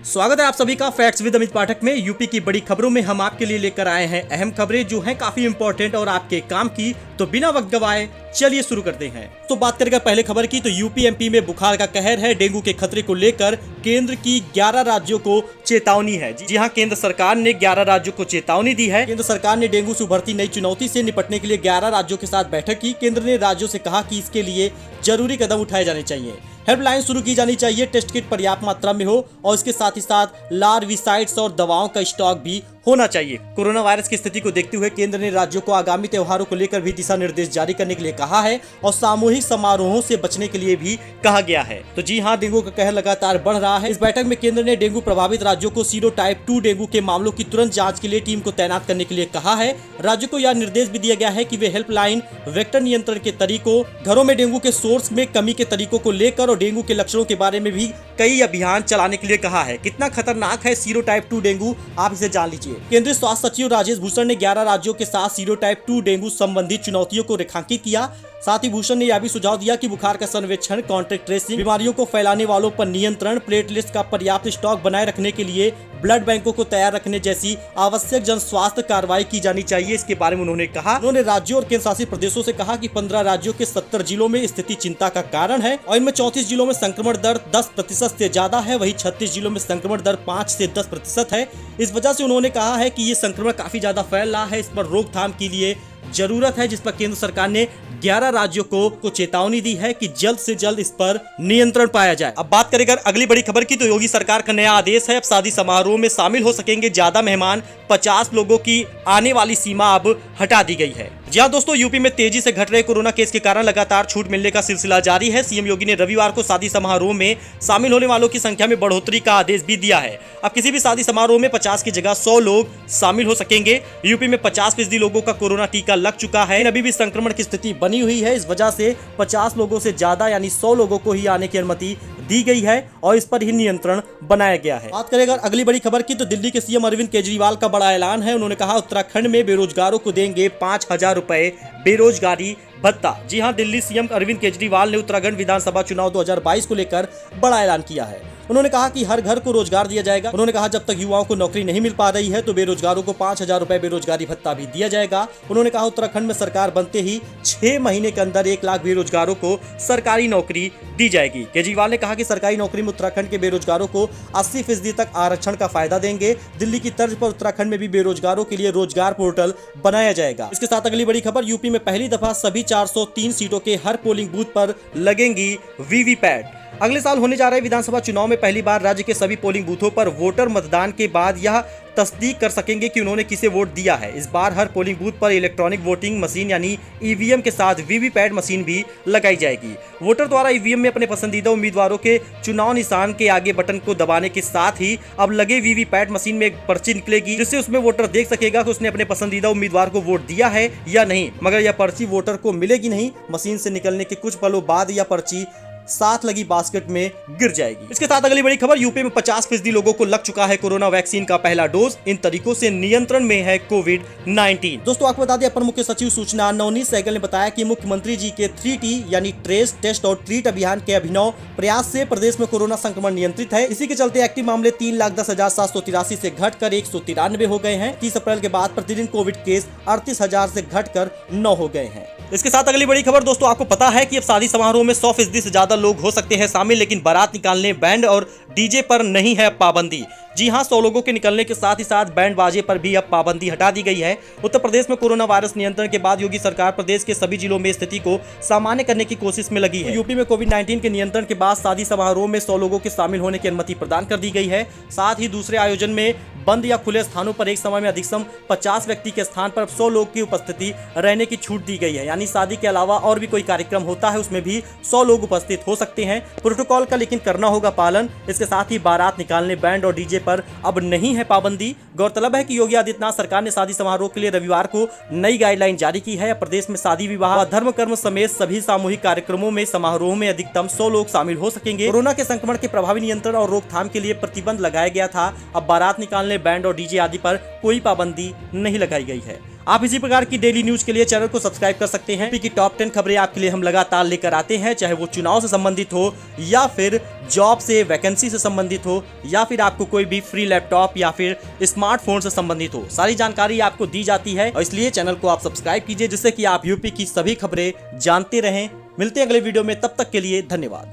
स्वागत है आप सभी का फैक्ट्स विद अमित पाठक में। यूपी की बड़ी खबरों में हम आपके लिए लेकर आए हैं अहम खबरें जो हैं काफी इंपॉर्टेंट और आपके काम की। तो बिना वक्त गवाए चलिए शुरू करते हैं। तो बात करेंगे पहले खबर की। तो यूपी एमपी में बुखार का कहर है। डेंगू के खतरे को लेकर केंद्र की 11 राज्यों को चेतावनी है। जी हाँ, केंद्र सरकार ने 11 राज्यों को चेतावनी दी है। केंद्र सरकार ने डेंगू से उभरती नई चुनौती से निपटने के लिए 11 राज्यों के साथ बैठक की। केंद्र ने राज्यों से कहा कि इसके लिए जरूरी कदम उठाए जाने चाहिए। हेल्पलाइन शुरू की जानी चाहिए, टेस्ट किट पर्याप्त मात्रा में हो और इसके साथ ही साथ लार्विसाइड्स और दवाओं का स्टॉक भी होना चाहिए। कोरोना वायरस की स्थिति को देखते हुए केंद्र ने राज्यों को आगामी त्योहारों को लेकर भी दिशा निर्देश जारी करने के लिए कहा है और सामूहिक समारोहों से बचने के लिए भी कहा गया है। तो जी हाँ, डेंगू का कहर लगातार बढ़ रहा है। इस बैठक में केंद्र ने डेंगू प्रभावित राज्यों को सीरो टाइप 2 डेंगू के मामलों की तुरंत जांच के लिए टीम को तैनात करने के लिए कहा है। राज्यों को यह निर्देश भी दिया गया है कि वे हेल्पलाइन, वेक्टर नियंत्रण के तरीकों, घरों में डेंगू के सोर्स में कमी के तरीकों को लेकर और डेंगू के लक्षणों के बारे में भी कई अभियान चलाने के लिए कहा है। कितना खतरनाक है सीरो टाइप 2 डेंगू, आप इसे जान लीजिए। केंद्रीय स्वास्थ्य सचिव राजेश भूषण ने 11 राज्यों के साथ सीरो टाइप 2 डेंगू संबंधी चुनौतियों को रेखांकित किया। साथ ही भूषण ने यह भी सुझाव दिया कि बुखार का सर्वेक्षण, कॉन्टैक्ट ट्रेसिंग, बीमारियों को फैलाने वालों पर नियंत्रण, प्लेटलेट्स का पर्याप्त स्टॉक बनाए रखने के लिए ब्लड बैंकों को तैयार रखने जैसी आवश्यक जन स्वास्थ्य कार्रवाई की जानी चाहिए। इसके बारे में उन्होंने कहा। उन्होंने राज्यों और केंद्र शासित प्रदेशों से कहा कि 15 राज्यों के 70 जिलों में स्थिति चिंता का कारण है और इनमें 34 जिलों में संक्रमण दर 10% से ज्यादा है। वहीं 36 जिलों में संक्रमण दर 5 से 10% है। इस वजह से उन्होंने कहा है कि ये संक्रमण काफी ज्यादा फैल रहा है। इस पर रोकथाम के लिए जरूरत है, जिस पर केंद्र सरकार ने 11 राज्यों को चेतावनी दी है कि जल्द से जल्द इस पर नियंत्रण पाया जाए। अब बात करें अगली बड़ी खबर की। तो योगी सरकार का नया आदेश है। अब शादी समारोह में शामिल हो सकेंगे ज्यादा मेहमान। 50 लोगों की आने वाली सीमा अब हटा दी गई है। जी हाँ दोस्तों, यूपी में तेजी से घट रहे कोरोना केस के कारण लगातार छूट मिलने का सिलसिला जारी है। सीएम योगी ने रविवार को शादी समारोह में शामिल होने वालों की संख्या में बढ़ोतरी का आदेश भी दिया है। अब किसी भी शादी समारोह में 50 की जगह 100 लोग शामिल हो सकेंगे। यूपी में 50% लोगों का कोरोना टीका लग चुका है। अभी भी संक्रमण की स्थिति बनी हुई है। इस वजह से 50 लोगों से ज्यादा यानी 100 लोगों को ही आने की अनुमति दी गई है और इस पर ही नियंत्रण बनाया गया है। बात करें अगली बड़ी खबर की। तो दिल्ली के सीएम अरविंद केजरीवाल का बड़ा ऐलान है। उन्होंने कहा उत्तराखंड में बेरोजगारों को देंगे 5,000 रुपए बेरोजगारी भत्ता। जी हां, दिल्ली सीएम अरविंद केजरीवाल ने उत्तराखंड विधानसभा चुनाव 2022 को लेकर बड़ा ऐलान किया है। उन्होंने कहा कि हर घर को रोजगार दिया जाएगा। उन्होंने कहा जब तक युवाओं को नौकरी नहीं मिल पा रही है तो बेरोजगारों को 5,000 रुपए बेरोजगारी भत्ता भी दिया जाएगा। उन्होंने कहा उत्तराखंड में सरकार बनते ही 6 महीने के अंदर 1 लाख बेरोजगारों को सरकारी नौकरी दी जाएगी। केजरीवाल ने कहा कि सरकारी नौकरी में उत्तराखंड के बेरोजगारों को 80% तक आरक्षण का फायदा देंगे। दिल्ली की तर्ज पर उत्तराखंड में भी बेरोजगारों के लिए रोजगार पोर्टल बनाया जाएगा। इसके साथ अगली बड़ी खबर, यूपी में पहली दफा सभी 403 सीटों के हर पोलिंग बूथ पर लगेंगी वीवीपैट। अगले साल होने जा रहे विधानसभा चुनाव में पहली बार राज्य के सभी पोलिंग बूथों पर वोटर मतदान के बाद यह तस्दीक कर सकेंगे कि उन्होंने किसे वोट दिया है। इस बार हर पोलिंग बूथ पर इलेक्ट्रॉनिक वोटिंग मशीन यानी ईवीएम के साथ वीवीपैट मशीन भी लगाई जाएगी। वोटर द्वारा ईवीएम में अपने पसंदीदा उम्मीदवारों के चुनाव निशान के आगे बटन को दबाने के साथ ही अब लगे वीवीपैट मशीन में एक पर्ची निकलेगी, जिससे उसमें वोटर देख सकेगा कि उसने अपने पसंदीदा उम्मीदवार को वोट दिया है या नहीं। मगर यह पर्ची वोटर को मिलेगी नहीं। मशीन से निकलने के कुछ पलों बाद यह पर्ची साथ लगी बास्केट में गिर जाएगी। इसके साथ अगली बड़ी खबर, यूपी में 50% लोगों को लग चुका है कोरोना वैक्सीन का पहला डोज। इन तरीकों से नियंत्रण में है कोविड-19। दोस्तों आपको बता दें, अपर मुख्य सचिव सूचना नवनीत सहगल ने बताया कि मुख्यमंत्री जी के 3T यानी ट्रेस, टेस्ट और ट्रीट अभियान के अभिनव प्रयास से प्रदेश में कोरोना संक्रमण नियंत्रित है। इसी के चलते एक्टिव मामले 3,10,783 से घटकर 193 हो गए हैं। 30 अप्रैल के बाद प्रतिदिन कोविड केस 38,000 से घटकर 9 हो गए हैं। इसके साथ अगली बड़ी खबर, दोस्तों आपको पता है कि अब शादी समारोह में 100% से ज्यादा लोग हो सकते हैं शामिल, लेकिन बारात निकालने, बैंड और डीजे पर नहीं है पाबंदी। जी हां, 100 लोगों के निकलने के साथ ही साथ बैंड बाजे पर भी अब पाबंदी हटा दी गई है। उत्तर प्रदेश में कोरोना वायरस नियंत्रण के बाद योगी सरकार प्रदेश के सभी जिलों में स्थिति को सामान्य करने की कोशिश में लगी है। यूपी में कोविड-19 के नियंत्रण के बाद शादी समारोह में 100 लोगों के शामिल होने की अनुमति प्रदान कर दी गई है। साथ ही दूसरे आयोजन में बंद या खुले स्थानों पर एक समय में अधिकतम 50 व्यक्ति के स्थान पर 100 लोग की उपस्थिति रहने की छूट दी गई है। यानी शादी के अलावा और भी कोई कार्यक्रम होता है उसमें भी 100 लोग उपस्थित हो सकते हैं। प्रोटोकॉल का लेकिन करना होगा पालन। इसके साथ ही बारात निकालने, बैंड और डीजे पर अब नहीं है पाबंदी। गौरतलब है कि योगी आदित्यनाथ सरकार ने शादी समारोह के लिए रविवार को नई गाइडलाइन जारी की है। प्रदेश में शादी, विवाह, धर्म कर्म समेत सभी सामूहिक कार्यक्रमों में समारोह में अधिकतम 100 लोग शामिल हो सकेंगे। कोरोना के संक्रमण के प्रभावी नियंत्रण और रोकथाम के लिए प्रतिबंध लगाया गया था। अब बारात निकालने, बैंड और डीजे आदि पर कोई पाबंदी नहीं लगाई गई है। आप इसी प्रकार की डेली न्यूज के लिए चैनल को सब्सक्राइब कर सकते हैं, क्योंकि टॉप 10 खबरें आपके लिए हम लगातार लेकर आते हैं, चाहे वो चुनाव से संबंधित हो या फिर जॉब से वैकेंसी से संबंधित हो या फिर आपको कोई भी फ्री लैपटॉप या फिर स्मार्टफोन से संबंधित हो। सारी जानकारी आपको दी जाती है और इसलिए चैनल को आप सब्सक्राइब कीजिए, जिससे कि आप यूपी की सभी खबरें जानते रहें। मिलते हैं अगले वीडियो में, तब तक के लिए धन्यवाद।